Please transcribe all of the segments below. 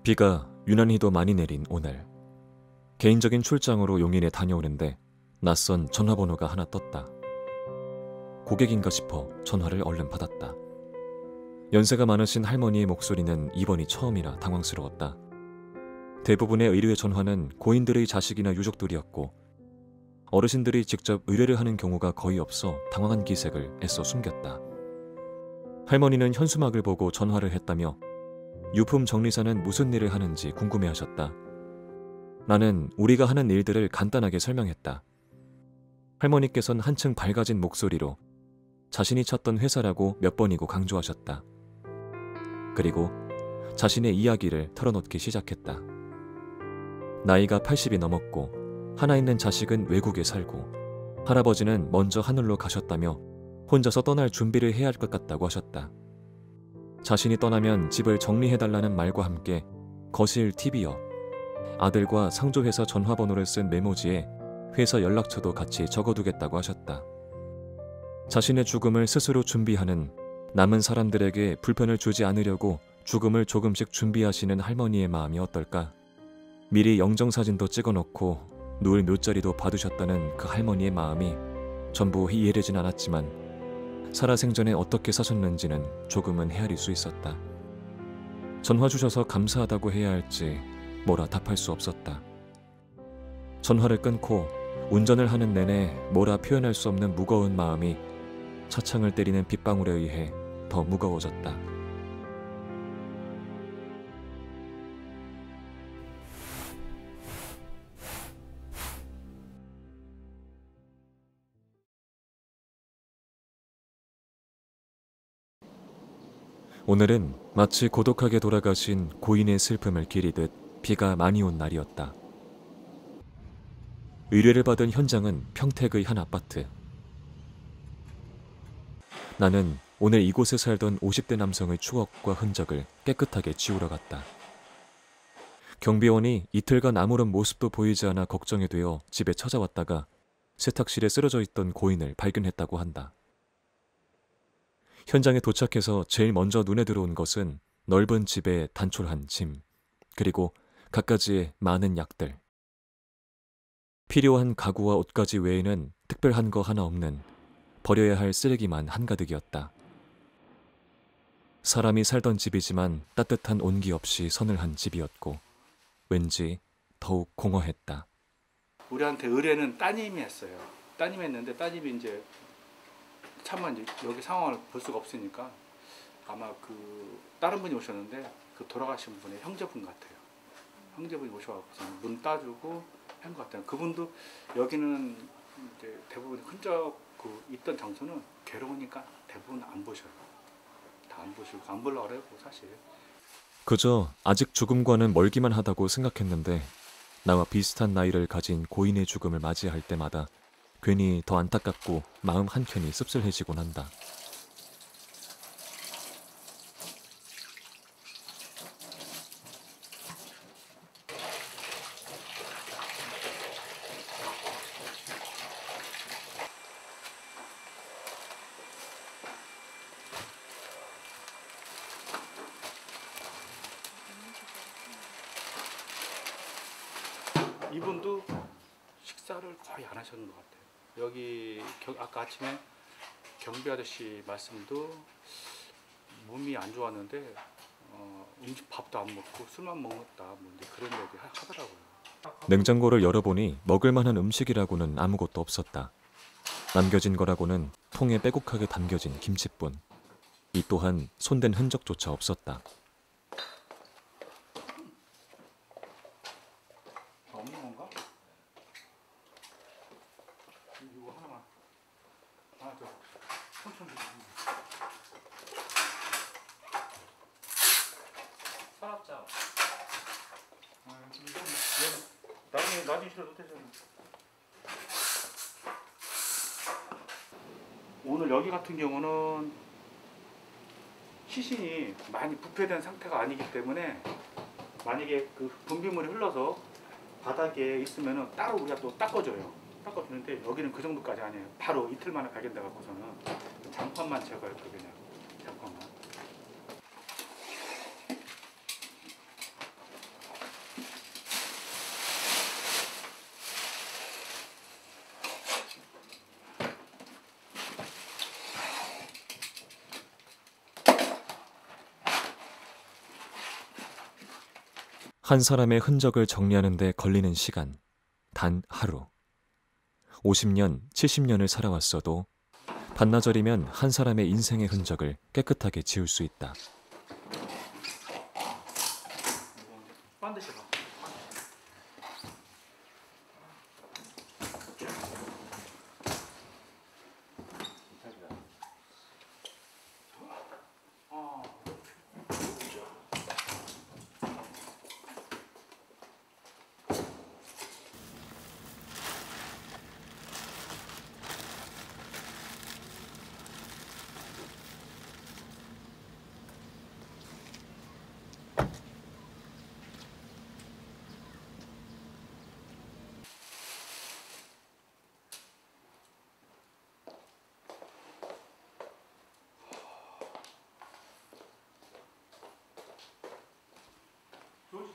비가 유난히도 많이 내린 오늘, 개인적인 출장으로 용인에 다녀오는데 낯선 전화번호가 하나 떴다. 고객인가 싶어 전화를 얼른 받았다. 연세가 많으신 할머니의 목소리는 이번이 처음이라 당황스러웠다. 대부분의 의뢰 전화는 고인들의 자식이나 유족들이었고 어르신들이 직접 의뢰를 하는 경우가 거의 없어 당황한 기색을 애써 숨겼다. 할머니는 현수막을 보고 전화를 했다며 유품 정리사는 무슨 일을 하는지 궁금해하셨다. 나는 우리가 하는 일들을 간단하게 설명했다. 할머니께선 한층 밝아진 목소리로 자신이 찾던 회사라고 몇 번이고 강조하셨다. 그리고 자신의 이야기를 털어놓기 시작했다. 나이가 80이 넘었고 하나 있는 자식은 외국에 살고 할아버지는 먼저 하늘로 가셨다며 혼자서 떠날 준비를 해야 할 것 같다고 하셨다. 자신이 떠나면 집을 정리해달라는 말과 함께 거실 TV옆 아들과 상조회사 전화번호를 쓴 메모지에 회사 연락처도 같이 적어두겠다고 하셨다. 자신의 죽음을 스스로 준비하는, 남은 사람들에게 불편을 주지 않으려고 죽음을 조금씩 준비하시는 할머니의 마음이 어떨까? 미리 영정사진도 찍어놓고 누울 묘자리도 봐두셨다는 그 할머니의 마음이 전부 이해되진 않았지만 살아생전에 어떻게 사셨는지는 조금은 헤아릴 수 있었다. 전화 주셔서 감사하다고 해야 할지 뭐라 답할 수 없었다. 전화를 끊고 운전을 하는 내내 뭐라 표현할 수 없는 무거운 마음이 차창을 때리는 빗방울에 의해 더 무거워졌다. 오늘은 마치 고독하게 돌아가신 고인의 슬픔을 기리듯 비가 많이 온 날이었다. 의뢰를 받은 현장은 평택의 한 아파트. 나는 오늘 이곳에 살던 50대 남성의 추억과 흔적을 깨끗하게 지우러 갔다. 경비원이 이틀간 아무런 모습도 보이지 않아 걱정이 되어 집에 찾아왔다가 세탁실에 쓰러져 있던 고인을 발견했다고 한다. 현장에 도착해서 제일 먼저 눈에 들어온 것은 넓은 집에 단촐한 짐, 그리고 갖가지의 많은 약들. 필요한 가구와 옷가지 외에는 특별한 거 하나 없는 버려야 할 쓰레기만 한가득이었다. 사람이 살던 집이지만 따뜻한 온기 없이 서늘한 집이었고 왠지 더욱 공허했다. 우리한테 의뢰는 따님이 했어요. 따님이 했는데 따님이 이제 차마 이제 여기 상황을 볼 수가 없으니까 아마 그 다른 분이 오셨는데 그 돌아가신 분의 형제분 같아요. 형제분이 오셔갖고 문 따주고 한 것 같아요. 그분도 여기는 이제 대부분 흔적 그 있던 장소는 괴로우니까 대부분 안 보셔요. 다 안 보시고 안 보려고 그래요, 사실. 그저 아직 죽음과는 멀기만 하다고 생각했는데 나와 비슷한 나이를 가진 고인의 죽음을 맞이할 때마다 괜히 더 안타깝고 마음 한켠이 씁쓸해지곤 한다. 이분도 식사를 거의 안 하셨는 것 같아요. 여기 아까 아침에 경비 아저씨 말씀도 몸이 안 좋았는데 음식 밥도 안 먹고 술만 먹었다 뭐 그런 얘기 하더라고요. 냉장고를 열어보니 먹을 만한 음식이라고는 아무것도 없었다. 남겨진 거라고는 통에 빼곡하게 담겨진 김치뿐. 이 또한 손댄 흔적조차 없었다. 없는 건가? 이거 하나만. 저 손좀 서랍장. 나중에 실어도 되잖아. 오늘 여기 같은 경우는 시신이 많이 부패된 상태가 아니기 때문에 만약에 그 분비물이 흘러서 바닥에 있으면은 따로 우리가 또 닦아주는데 여기는 그 정도까지 아니에요. 바로 이틀 만에 발견돼 갖고서는 장판만 제거할 거 그냥 장판만. 한 사람의 흔적을 정리하는 데 걸리는 시간, 단 하루. 50년, 70년을 살아왔어도 반나절이면 한 사람의 인생의 흔적을 깨끗하게 지울 수 있다. 반드시 봐.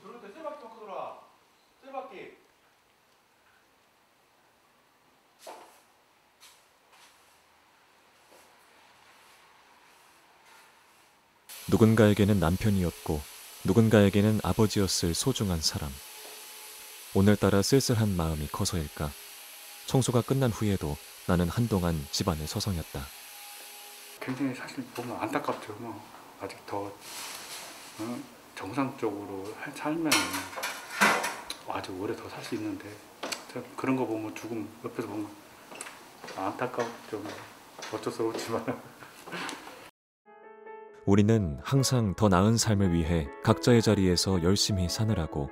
들어올 때 쇠바퀴 놓고 들어와. 쇠바퀴. 누군가에게는 남편이었고 누군가에게는 아버지였을 소중한 사람. 오늘따라 쓸쓸한 마음이 커서일까. 청소가 끝난 후에도 나는 한동안 집안을 서성였다. 굉장히 사실 보면 안타깝죠. 뭐 아직 더 정상적으로 살면 아주 오래 더 살 수 있는데 참 그런 거 보면 죽음 옆에서 보면 안타깝죠. 뭐. 어쩔 수 없지만. 우리는 항상 더 나은 삶을 위해 각자의 자리에서 열심히 사느라고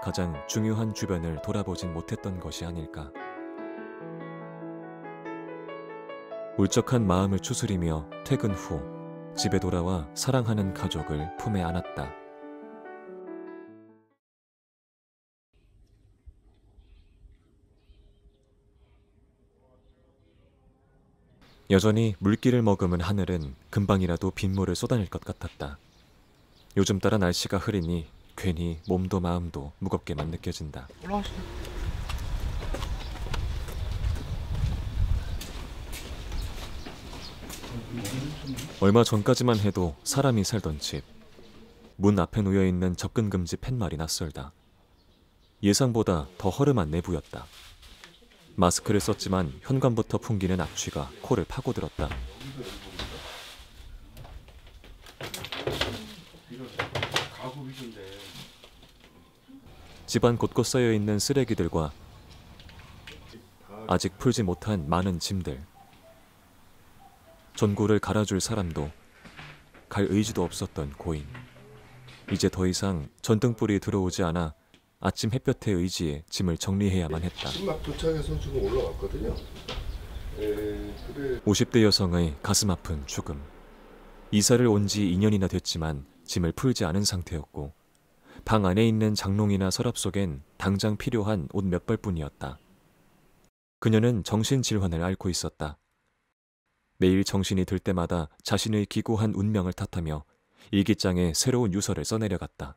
가장 중요한 주변을 돌아보진 못했던 것이 아닐까. 울적한 마음을 추스리며 퇴근 후 집에 돌아와 사랑하는 가족을 품에 안았다. 여전히 물기를 머금은 하늘은 금방이라도 빗물을 쏟아낼 것 같았다. 요즘 따라 날씨가 흐리니 괜히 몸도 마음도 무겁게만 느껴진다. 올라가시죠. 얼마 전까지만 해도 사람이 살던 집. 문 앞에 놓여있는 접근금지 팻말이 낯설다. 예상보다 더 허름한 내부였다. 마스크를 썼지만 현관부터 풍기는 악취가 코를 파고들었다. 집안 곳곳 쌓여있는 쓰레기들과 아직 풀지 못한 많은 짐들. 전구를 갈아줄 사람도 갈 의지도 없었던 고인. 이제 더 이상 전등불이 들어오지 않아 아침 햇볕에 의지해 짐을 정리해야만 했다. 막 도착해서 지금 올라왔거든요. 그래. 50대 여성의 가슴 아픈 죽음. 이사를 온 지 2년이나 됐지만 짐을 풀지 않은 상태였고 방 안에 있는 장롱이나 서랍 속엔 당장 필요한 옷 몇 벌뿐이었다. 그녀는 정신질환을 앓고 있었다. 매일 정신이 들 때마다 자신의 기구한 운명을 탓하며 일기장에 새로운 유서를 써내려갔다.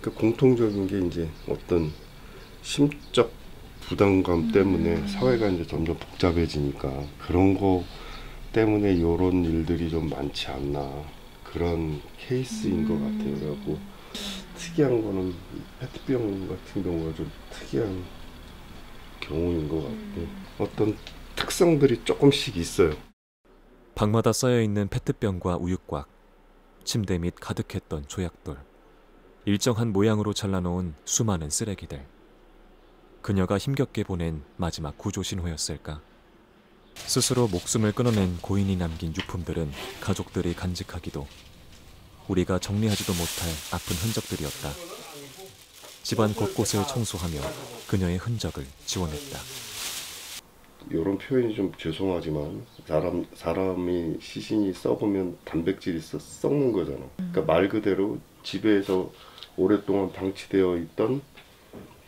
그 공통적인 게 이제 어떤 심적 부담감 때문에 사회가 이제 점점 복잡해지니까 그런 거 때문에 이런 일들이 좀 많지 않나 그런 케이스인 것 같아요. 그래갖고 특이한 거는 페트병 같은 경우가 좀 특이한 경우인 것 같고 어떤 특성들이 조금씩 있어요. 방마다 쌓여있는 페트병과 우유곽, 침대 밑 가득했던 조약돌, 일정한 모양으로 잘라놓은 수많은 쓰레기들. 그녀가 힘겹게 보낸 마지막 구조신호였을까? 스스로 목숨을 끊어낸 고인이 남긴 유품들은 가족들이 간직하기도 우리가 정리하지도 못할 아픈 흔적들이었다. 집안 곳곳을 청소하며 그녀의 흔적을 지워냈다. 이런 표현이 좀 죄송하지만 사람이 시신이 썩으면 단백질이 썩는 거잖아. 그러니까 말 그대로 집에서 오랫동안 방치되어 있던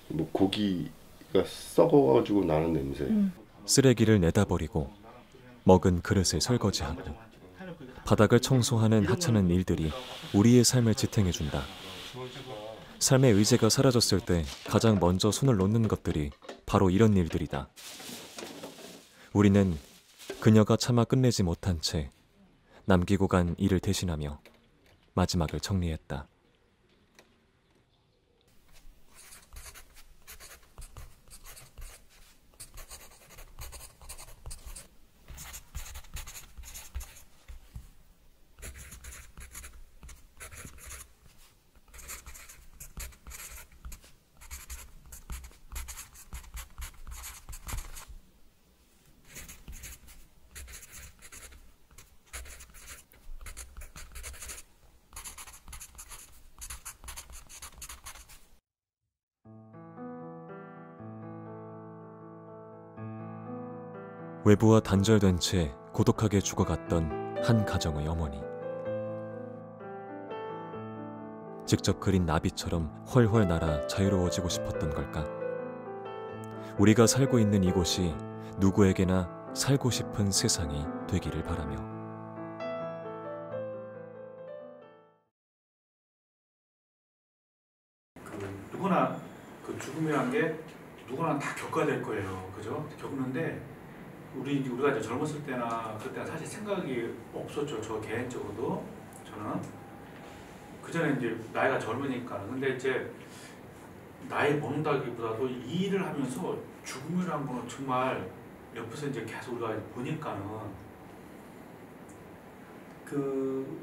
뭐 고기가 썩어가지고 나는 냄새. 쓰레기를 내다버리고 먹은 그릇을 설거지하고 바닥을 청소하는 하찮은 일들이 우리의 삶을 지탱해준다. 삶의 의지가 사라졌을 때 가장 먼저 손을 놓는 것들이 바로 이런 일들이다. 우리는 그녀가 차마 끝내지 못한 채 남기고 간 일을 대신하며 마지막을 정리했다. 외부와 단절된 채 고독하게 죽어갔던 한 가정의 어머니. 직접 그린 나비처럼 훨훨 날아 자유로워지고 싶었던 걸까? 우리가 살고 있는 이곳이 누구에게나 살고 싶은 세상이 되기를 바라며. 누구나 그 죽음이란 게 누구나 다 겪어야 될 거예요. 그죠? 겪는데 우리가 이제 젊었을 때나 그때는 사실 생각이 없었죠. 저 개인적으로도 저는 그 전에 이제 나이가 젊으니까. 근데 이제 나이 먹는다기보다도 이 일을 하면서 죽음이라는 거는 정말 옆에서 이제 계속 우리가 보니까는 그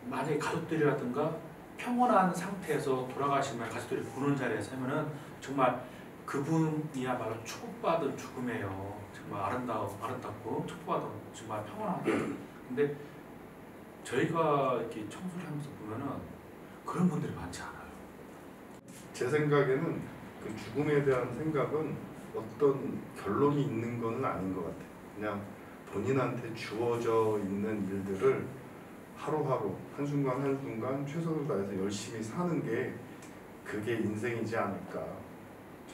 만약에 가족들이라든가 평온한 상태에서 돌아가시면 가족들이 보는 자리에 서면은 정말 그분이야말로 축복받은 죽음이에요. 정말 아름답고 축복받은 정말 평온하고. 근데 저희가 이렇게 청소를 하면서 보면은 그런 분들이 많지 않아요. 제 생각에는 그 죽음에 대한 생각은 어떤 결론이 있는 건 아닌 것 같아요. 그냥 본인한테 주어져 있는 일들을 하루하루 한순간 한순간 최선을 다해서 열심히 사는 게 그게 인생이지 않을까.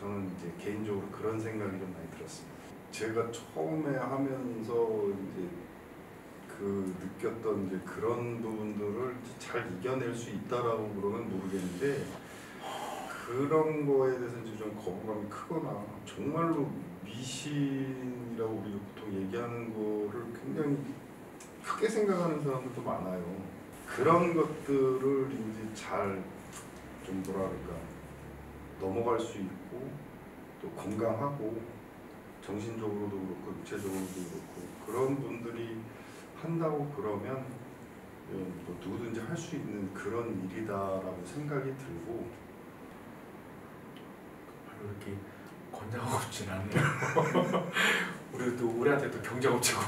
저는 이제 개인적으로 그런 생각이 좀 많이 들었습니다. 제가 처음에 하면서 이제 그 느꼈던 이제 그런 부분들을 잘 이겨낼 수 있다라고 그러면 모르겠는데, 그런 거에 대해서 이제 좀 거부감이 크거나 정말로 미신이라고 우리가 보통 얘기하는 거를 굉장히 크게 생각하는 사람들도 많아요. 그런 것들을 이제 잘 좀 뭐랄까 넘어갈 수 있고 또 건강하고 정신적으로도 그렇고 육체적으로도 그렇고 그런 분들이 한다고 그러면 뭐 누구든지 할 수 있는 그런 일이다라고 생각이 들고, 별로 이렇게 권장하고 싶진 않네요. 우리도 우리한테 또 경쟁업체고